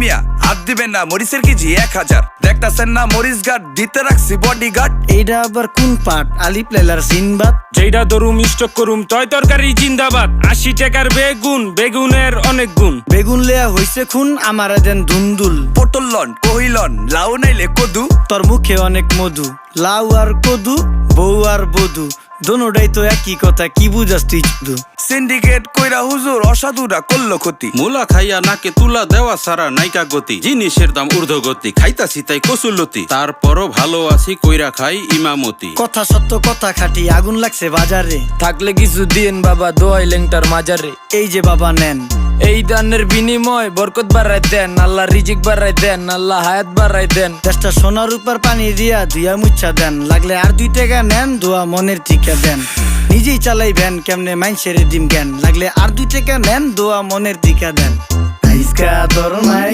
মিয়া হাত দিবেন না, মরিচের কেজি 1000। দেখতাছেন না মরিচ গার্ড দিতে রাখছি বডিগার্ড। এইটা আবার কোন পাট? আলিফ লাইলার সিনবাদ। যেইটা ধরুম স্টক করুম তয় তরকারি জিন্দাবাদ। 80 টাকার বেগুন, বেগুনের অনেক গুণ। বেগুন লেয়া হইছে খুন, আমারে দেন ধুন্দুল। পটল লন কহিলন, লাউ নাইলে কদু। তোর মুখে অনেক মধু, লাউ আর কদু, বউ আর বধু, দোনোটাই তো একই কথা, কি বুঝাস তুই শুধু? সিন্ডিকেট কইরা হুজুর অসাধুরা করলো ক্ষতি। মূলা খাইয়া নাকে তুলা দেওয়া সারা নাইকা গতি। জিনিসের দাম ঊর্ধ্বগতি, খাইতাছি তাই কসুলতি। তারপরও ভালো আছি কইরা খাই ইমামতি। কথা সত্য কথা খাঁটি, আগুন লাগছে বাজারে। থাকলে কিছু দিন বাবা, দোয়াই লেংটার মাজারে। এই যে বাবা নেন, এই দানের বিনিময় বরকত বাড়াই দেন, আল্লাহ রিজিক বাড়াই দেন, আল্লাহ হায়াত বাড়াই দেন। দেশটা সোনার উপর পানি দিয়া ধুইয়া মুচ্ছা দেন। লাগলে আর 2 টাকা নেন, দোয়া মনের টিকা দেন। নিজেই চালাই ভ্যান, কেমনে মাইনসেরে দিম জ্ঞান। লাগলে আর 2 টাকা নেন, দোয়া মনের টিকা দেন। আইসকা তোর মাই